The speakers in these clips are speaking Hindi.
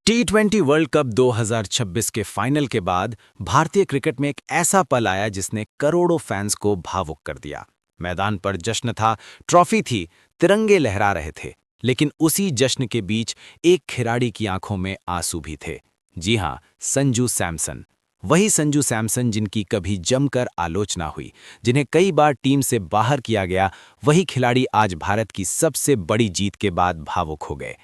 टी20 वर्ल्ड कप 2026 के फाइनल के बाद भारतीय क्रिकेट में एक ऐसा पल आया जिसने करोड़ों फैंस को भावुक कर दिया। मैदान पर जश्न था, ट्रॉफी थी, तिरंगे लहरा रहे थे, लेकिन उसी जश्न के बीच एक खिलाड़ी की आंखों में आंसू भी थे। जी हां, संजू सैमसन। वही संजू सैमसन जिनकी कभी जमकर आलोचना हुई, जिन्हें कई बार टीम से बाहर किया गया, वही खिलाड़ी आज भारत की सबसे बड़ी जीत के बाद भावुक हो गए।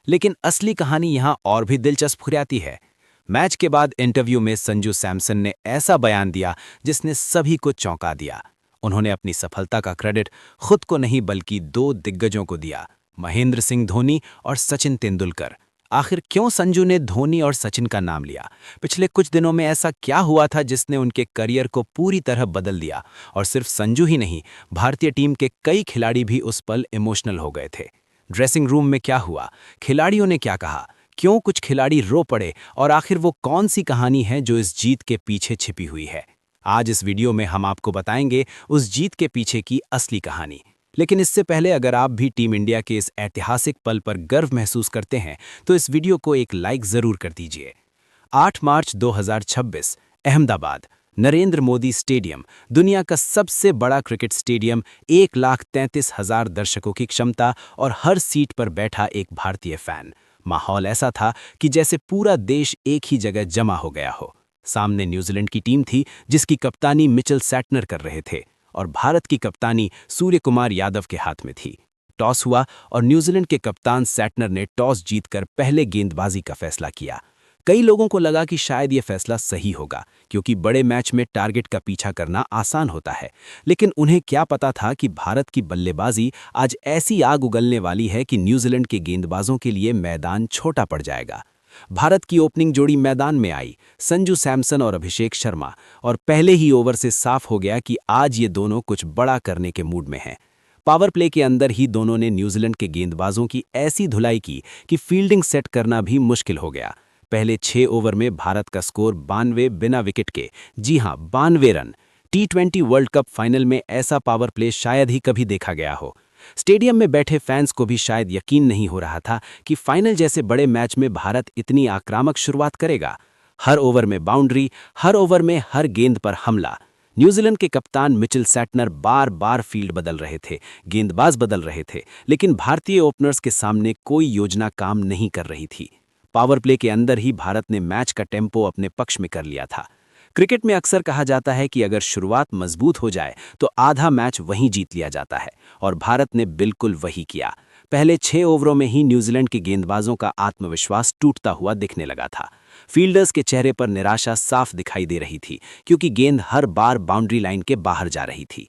लेकिन असली कहानी यहां और भी दिलचस्प हो जाती है। मैच के बाद इंटरव्यू में संजू सैमसन ने ऐसा बयान दिया जिसने सभी को चौंका दिया। उन्होंने अपनी सफलता का क्रेडिट खुद को नहीं बल्कि दो दिग्गजों को दिया, महेंद्र सिंह धोनी और सचिन तेंदुलकर। आखिर क्यों संजू ने धोनी और सचिन का नाम लिया? पिछले कुछ दिनों में ऐसा क्या हुआ था जिसने उनके करियर को पूरी तरह बदल दिया? और सिर्फ संजू ही नहीं, भारतीय टीम के कई खिलाड़ी भी उस पल इमोशनल हो गए थे। ड्रेसिंग रूम में क्या हुआ, खिलाड़ियों ने क्या कहा, क्यों कुछ खिलाड़ी रो पड़े और आखिर वो कौन सी कहानी है जो इस जीत के पीछे छिपी हुई है? आज इस वीडियो में हम आपको बताएंगे उस जीत के पीछे की असली कहानी। लेकिन इससे पहले अगर आप भी टीम इंडिया के इस ऐतिहासिक पल पर गर्व महसूस करते हैं तो इस वीडियो को एक लाइक जरूर कर दीजिए। 8 मार्च 2026, अहमदाबाद, नरेंद्र मोदी स्टेडियम, दुनिया का सबसे बड़ा क्रिकेट स्टेडियम, 1,33,000 दर्शकों की क्षमता और हर सीट पर बैठा एक भारतीय फैन। माहौल ऐसा था कि जैसे पूरा देश एक ही जगह जमा हो गया हो। सामने न्यूजीलैंड की टीम थी जिसकी कप्तानी मिचेल सैटनर कर रहे थे और भारत की कप्तानी सूर्य कुमार यादव के हाथ में थी। टॉस हुआ और न्यूजीलैंड के कप्तान सैटनर ने टॉस जीतकर पहले गेंदबाजी का फैसला किया। कई लोगों को लगा कि शायद यह फैसला सही होगा क्योंकि बड़े मैच में टारगेट का पीछा करना आसान होता है, लेकिन उन्हें क्या पता था कि भारत की बल्लेबाजी आज ऐसी आग उगलने वाली है कि न्यूजीलैंड के गेंदबाजों के लिए मैदान छोटा पड़ जाएगा। भारत की ओपनिंग जोड़ी मैदान में आई, संजू सैमसन और अभिषेक शर्मा, और पहले ही ओवर से साफ हो गया कि आज ये दोनों कुछ बड़ा करने के मूड में हैं। पावर प्ले के अंदर ही दोनों ने न्यूजीलैंड के गेंदबाजों की ऐसी धुलाई की कि फील्डिंग सेट करना भी मुश्किल हो गया। पहले 6 ओवर में भारत का स्कोर 92 बिना विकेट के, जी हां 92 रन। टी20 वर्ल्ड कप फाइनल में ऐसा पावर प्ले शायद ही कभी देखा गया हो। स्टेडियम में बैठे फैंस को भी शायद यकीन नहीं हो रहा था कि फाइनल जैसे बड़े मैच में भारत इतनी आक्रामक शुरुआत करेगा। हर ओवर में बाउंड्री, हर ओवर में हर गेंद पर हमला। न्यूजीलैंड के कप्तान मिचेल सैटनर बार बार फील्ड बदल रहे थे, गेंदबाज बदल रहे थे, लेकिन भारतीय ओपनर्स के सामने कोई योजना काम नहीं कर रही थी। पावर प्ले के अंदर ही भारत ने मैच का टेम्पो अपने पक्ष में कर लिया था। क्रिकेट में अक्सर कहा जाता है कि अगर शुरुआत मजबूत हो जाए तो आधा मैच वहीं जीत लिया जाता है, और भारत ने बिल्कुल वही किया। पहले 6 ओवरों में ही न्यूजीलैंड के गेंदबाजों का आत्मविश्वास टूटता हुआ दिखने लगा था। फील्डर्स के चेहरे पर निराशा साफ दिखाई दे रही थी क्योंकि गेंद हर बार बाउंड्री लाइन के बाहर जा रही थी।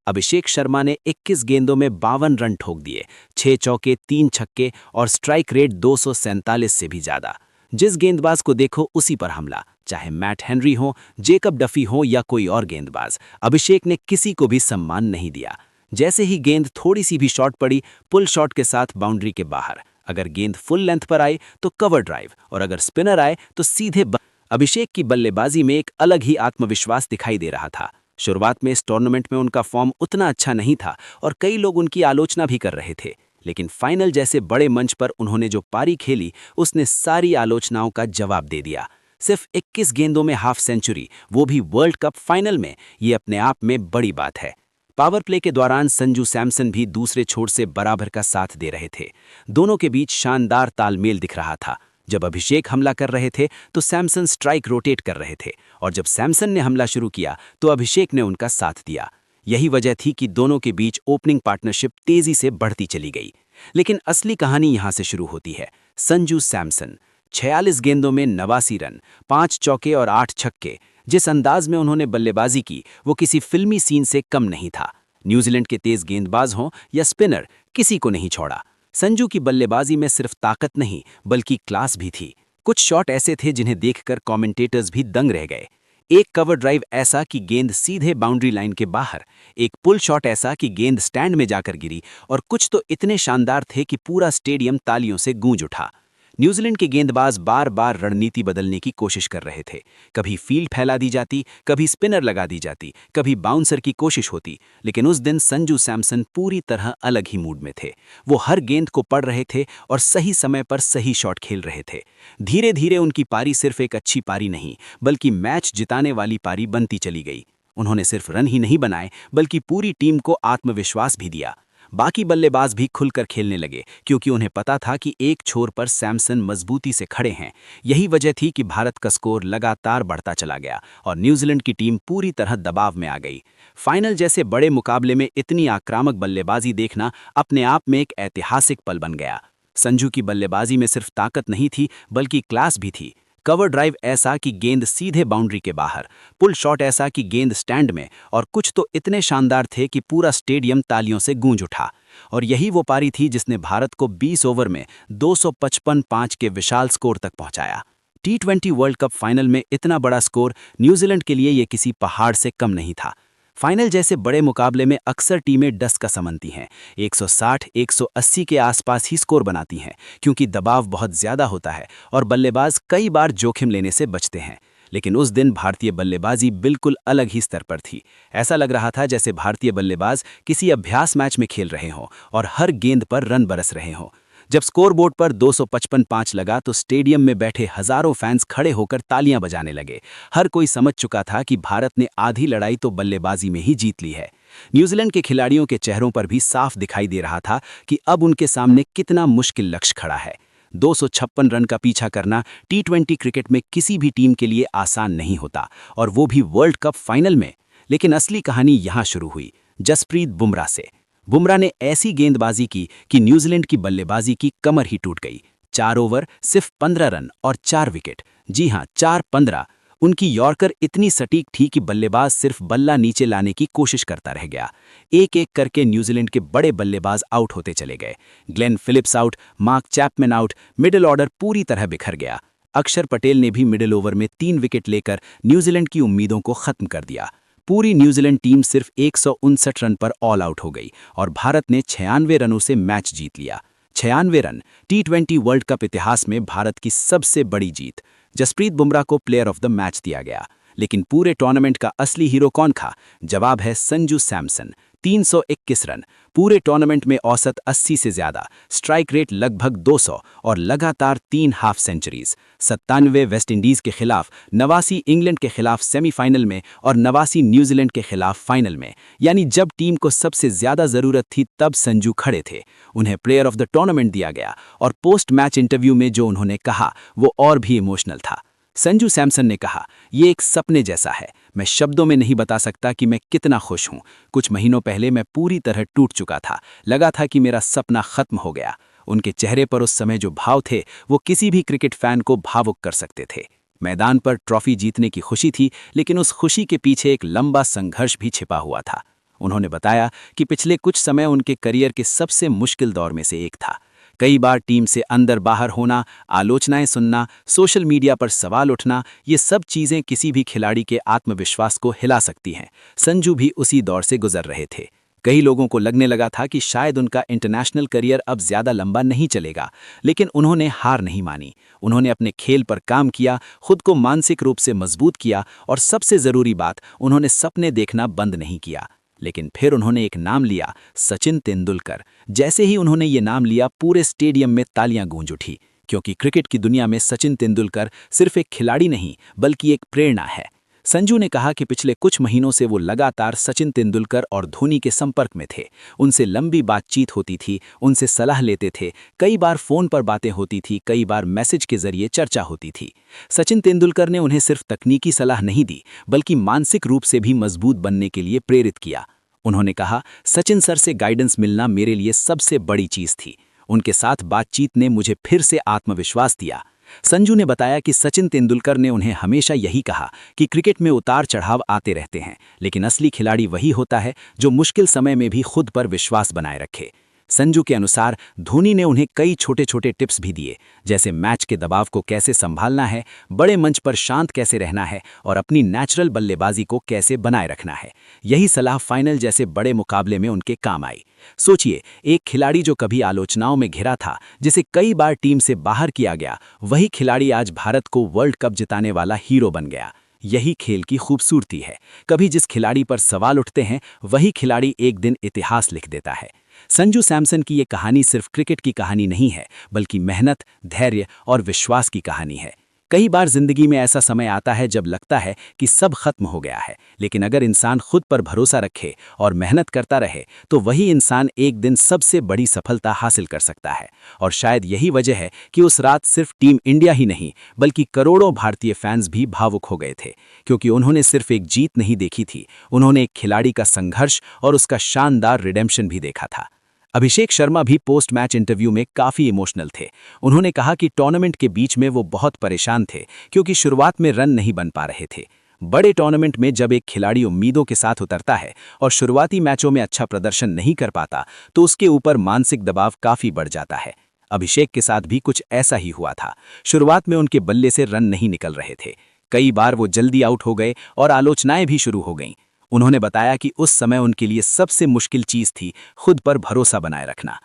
अभिषेक शर्मा ने 21 गेंदों में 52 रन ठोक दिए, 6 चौके, 3 छक्के और स्ट्राइक रेट 247 से भी ज्यादा। जिस गेंदबाज को देखो उसी पर हमला, चाहे मैट हेनरी हो, जेकब डफी हो या कोई और गेंदबाज, अभिषेक ने किसी को भी सम्मान नहीं दिया। जैसे ही गेंद थोड़ी सी भी शॉर्ट पड़ी, पुल शॉट के साथ बाउंड्री के बाहर। अगर गेंद फुल लेंथ पर आए तो कवर ड्राइव, और अगर स्पिनर आए तो सीधे अभिषेक की बल्लेबाजी में एक अलग ही आत्मविश्वास दिखाई दे रहा था। शुरुआत में इस टूर्नामेंट में उनका फॉर्म उतना अच्छा नहीं था और कई लोग उनकी आलोचना भी कर रहे थे, लेकिन फाइनल जैसे बड़े मंच पर उन्होंने जो पारी खेली उसने सारी आलोचनाओं का जवाब दे दिया। सिर्फ 21 गेंदों में हाफ सेंचुरी, वो भी वर्ल्ड कप फाइनल में, ये अपने आप में बड़ी बात है। पावर प्ले के दौरान संजू सैमसन भी दूसरे छोर से बराबर का साथ दे रहे थे। दोनों के बीच शानदार तालमेल दिख रहा था। जब अभिषेक हमला कर रहे थे तो सैमसन स्ट्राइक रोटेट कर रहे थे, और जब सैमसन ने हमला शुरू किया तो अभिषेक ने उनका साथ दिया। यही वजह थी कि दोनों के बीच ओपनिंग पार्टनरशिप तेजी से बढ़ती चली गई। लेकिन असली कहानी यहां से शुरू होती है। संजू सैमसन, 46 गेंदों में 89 रन, 5 चौके और 8 छक्के। जिस अंदाज में उन्होंने बल्लेबाजी की वो किसी फिल्मी सीन से कम नहीं था। न्यूजीलैंड के तेज गेंदबाज हों या स्पिनर, किसी को नहीं छोड़ा। संजू की बल्लेबाजी में सिर्फ ताकत नहीं बल्कि क्लास भी थी। कुछ शॉट ऐसे थे जिन्हें देखकर कमेंटेटर्स भी दंग रह गए। एक कवर ड्राइव ऐसा कि गेंद सीधे बाउंड्री लाइन के बाहर, एक पुल शॉट ऐसा कि गेंद स्टैंड में जाकर गिरी, और कुछ तो इतने शानदार थे कि पूरा स्टेडियम तालियों से गूंज उठा। न्यूजीलैंड के गेंदबाज बार बार रणनीति बदलने की कोशिश कर रहे थे। कभी फील्ड फैला दी जाती, कभी स्पिनर लगा दी जाती, कभी बाउंसर की कोशिश होती, लेकिन उस दिन संजू सैमसन पूरी तरह अलग ही मूड में थे। वो हर गेंद को पढ़ रहे थे और सही समय पर सही शॉट खेल रहे थे। धीरे धीरे उनकी पारी सिर्फ एक अच्छी पारी नहीं, बल्कि मैच जिताने वाली पारी बनती चली गई। उन्होंने सिर्फ रन ही नहीं बनाए, बल्कि पूरी टीम को आत्मविश्वास भी दिया। बाकी बल्लेबाज भी खुलकर खेलने लगे, क्योंकि उन्हें पता था कि एक छोर पर सैमसन मजबूती से खड़े हैं। यही वजह थी कि भारत का स्कोर लगातार बढ़ता चला गया और न्यूजीलैंड की टीम पूरी तरह दबाव में आ गई। फाइनल जैसे बड़े मुकाबले में इतनी आक्रामक बल्लेबाजी देखना अपने आप में एक ऐतिहासिक पल बन गया। संजू की बल्लेबाजी में सिर्फ ताकत नहीं थी, बल्कि क्लास भी थी। कवर ड्राइव ऐसा कि गेंद सीधे बाउंड्री के बाहर, पुल शॉट ऐसा कि गेंद स्टैंड में, और कुछ तो इतने शानदार थे कि पूरा स्टेडियम तालियों से गूंज उठा। और यही वो पारी थी जिसने भारत को 20 ओवर में 255 के विशाल स्कोर तक पहुंचाया। T20 वर्ल्ड कप फाइनल में इतना बड़ा स्कोर न्यूजीलैंड के लिए ये किसी पहाड़ से कम नहीं था। फाइनल जैसे बड़े मुकाबले में अक्सर टीमें डस का समझती हैं, 160-180 के आसपास ही स्कोर बनाती हैं, क्योंकि दबाव बहुत ज्यादा होता है और बल्लेबाज कई बार जोखिम लेने से बचते हैं। लेकिन उस दिन भारतीय बल्लेबाजी बिल्कुल अलग ही स्तर पर थी। ऐसा लग रहा था जैसे भारतीय बल्लेबाज किसी अभ्यास मैच में खेल रहे हों और हर गेंद पर रन बरस रहे हों। जब स्कोरबोर्ड पर 255 लगा तो स्टेडियम में बैठे हजारों फैंस खड़े होकर तालियां बजाने लगे। हर कोई समझ चुका था कि भारत ने आधी लड़ाई तो बल्लेबाजी में ही जीत ली है। न्यूजीलैंड के खिलाड़ियों के चेहरों पर भी साफ दिखाई दे रहा था कि अब उनके सामने कितना मुश्किल लक्ष्य खड़ा है। 256 रन का पीछा करना T20 क्रिकेट में किसी भी टीम के लिए आसान नहीं होता, और वो भी वर्ल्ड कप फाइनल में। लेकिन असली कहानी यहां शुरू हुई, जसप्रीत बुमराह से। बुमराह ने ऐसी गेंदबाजी की कि न्यूजीलैंड की बल्लेबाजी की कमर ही टूट गई। 4 ओवर, सिर्फ 15 रन और 4 विकेट। जी हां, 4-15। उनकी यॉर्कर इतनी सटीक थी कि बल्लेबाज सिर्फ बल्ला नीचे लाने की कोशिश करता रह गया। एक एक करके न्यूजीलैंड के बड़े बल्लेबाज आउट होते चले गए। Glenn Phillips out, mark Chapman out, middle order पूरी तरह बिखर गया। अक्षर पटेल ने भी मिडिल ओवर में 3 विकेट लेकर न्यूजीलैंड की उम्मीदों को खत्म कर दिया। पूरी न्यूजीलैंड टीम सिर्फ 159 रन पर ऑल आउट हो गई और भारत ने 96 रनों से मैच जीत लिया। 96 रन T20 वर्ल्ड कप इतिहास में भारत की सबसे बड़ी जीत। जसप्रीत बुमराह को प्लेयर ऑफ द मैच दिया गया। लेकिन पूरे टूर्नामेंट का असली हीरो कौन था? जवाब है संजू सैमसन। 321 रन, पूरे टूर्नामेंट में औसत 80 से ज्यादा, स्ट्राइक रेट लगभग 200 और लगातार 3 हाफ सेंचुरीज। 97 वेस्टइंडीज के खिलाफ, 89 इंग्लैंड के खिलाफ सेमीफाइनल में और 89 न्यूजीलैंड के खिलाफ फाइनल में। यानी जब टीम को सबसे ज्यादा जरूरत थी तब संजू खड़े थे। उन्हें प्लेयर ऑफ द टूर्नामेंट दिया गया और पोस्ट मैच इंटरव्यू में जो उन्होंने कहा वो और भी इमोशनल था। संजू सैमसन ने कहा, ये एक सपने जैसा है। मैं शब्दों में नहीं बता सकता कि मैं कितना खुश हूं। कुछ महीनों पहले मैं पूरी तरह टूट चुका था, लगा था कि मेरा सपना खत्म हो गया। उनके चेहरे पर उस समय जो भाव थे वो किसी भी क्रिकेट फैन को भावुक कर सकते थे। मैदान पर ट्रॉफी जीतने की खुशी थी, लेकिन उस खुशी के पीछे एक लंबा संघर्ष भी छिपा हुआ था। उन्होंने बताया कि पिछले कुछ समय उनके करियर के सबसे मुश्किल दौर में से एक था। कई बार टीम से अंदर बाहर होना, आलोचनाएं सुनना, सोशल मीडिया पर सवाल उठना, ये सब चीजें किसी भी खिलाड़ी के आत्मविश्वास को हिला सकती हैं। संजू भी उसी दौर से गुजर रहे थे। कई लोगों को लगने लगा था कि शायद उनका इंटरनेशनल करियर अब ज्यादा लंबा नहीं चलेगा, लेकिन उन्होंने हार नहीं मानी। उन्होंने अपने खेल पर काम किया, खुद को मानसिक रूप से मजबूत किया और सबसे जरूरी बात, उन्होंने सपने देखना बंद नहीं किया। लेकिन फिर उन्होंने एक नाम लिया, सचिन तेंदुलकर। जैसे ही उन्होंने ये नाम लिया, पूरे स्टेडियम में तालियां गूंज उठी, क्योंकि क्रिकेट की दुनिया में सचिन तेंदुलकर सिर्फ एक खिलाड़ी नहीं, बल्कि एक प्रेरणा है। संजू ने कहा कि पिछले कुछ महीनों से वो लगातार सचिन तेंदुलकर और धोनी के संपर्क में थे। उनसे लंबी बातचीत होती थी, उनसे सलाह लेते थे, कई बार फोन पर बातें होती थी, कई बार मैसेज के जरिए चर्चा होती थी। सचिन तेंदुलकर ने उन्हें सिर्फ तकनीकी सलाह नहीं दी, बल्कि मानसिक रूप से भी मजबूत बनने के लिए प्रेरित किया। उन्होंने कहा, सचिन सर से गाइडेंस मिलना मेरे लिए सबसे बड़ी चीज थी। उनके साथ बातचीत ने मुझे फिर से आत्मविश्वास दिया। संजू ने बताया कि सचिन तेंदुलकर ने उन्हें हमेशा यही कहा कि क्रिकेट में उतार चढ़ाव आते रहते हैं, लेकिन असली खिलाड़ी वही होता है जो मुश्किल समय में भी खुद पर विश्वास बनाए रखे। संजू के अनुसार धोनी ने उन्हें कई छोटे छोटे टिप्स भी दिए, जैसे मैच के दबाव को कैसे संभालना है, बड़े मंच पर शांत कैसे रहना है और अपनी नेचुरल बल्लेबाजी को कैसे बनाए रखना है। यही सलाह फाइनल जैसे बड़े मुकाबले में उनके काम आई। सोचिए, एक खिलाड़ी जो कभी आलोचनाओं में घिरा था, जिसे कई बार टीम से बाहर किया गया, वही खिलाड़ी आज भारत को वर्ल्ड कप जिताने वाला हीरो बन गया। यही खेल की खूबसूरती है। कभी जिस खिलाड़ी पर सवाल उठते हैं, वही खिलाड़ी एक दिन इतिहास लिख देता है। संजू सैमसन की ये कहानी सिर्फ क्रिकेट की कहानी नहीं है, बल्कि मेहनत, धैर्य और विश्वास की कहानी है। कई बार जिंदगी में ऐसा समय आता है जब लगता है कि सब खत्म हो गया है, लेकिन अगर इंसान खुद पर भरोसा रखे और मेहनत करता रहे, तो वही इंसान एक दिन सबसे बड़ी सफलता हासिल कर सकता है। और शायद यही वजह है कि उस रात सिर्फ टीम इंडिया ही नहीं, बल्कि करोड़ों भारतीय फैंस भी भावुक हो गए थे, क्योंकि उन्होंने सिर्फ एक जीत नहीं देखी थी, उन्होंने एक खिलाड़ी का संघर्ष और उसका शानदार रिडेम्पशन भी देखा था। अभिषेक शर्मा भी पोस्ट मैच इंटरव्यू में काफी इमोशनल थे। उन्होंने कहा कि टूर्नामेंट के बीच में वो बहुत परेशान थे, क्योंकि शुरुआत में रन नहीं बन पा रहे थे। बड़े टूर्नामेंट में जब एक खिलाड़ी उम्मीदों के साथ उतरता है और शुरुआती मैचों में अच्छा प्रदर्शन नहीं कर पाता, तो उसके ऊपर मानसिक दबाव काफी बढ़ जाता है। अभिषेक के साथ भी कुछ ऐसा ही हुआ था। शुरुआत में उनके बल्ले से रन नहीं निकल रहे थे। कई बार वो जल्दी आउट हो गए और आलोचनाएं भी शुरू हो गईं। उन्होंने बताया कि उस समय उनके लिए सबसे मुश्किल चीज थी खुद पर भरोसा बनाए रखना।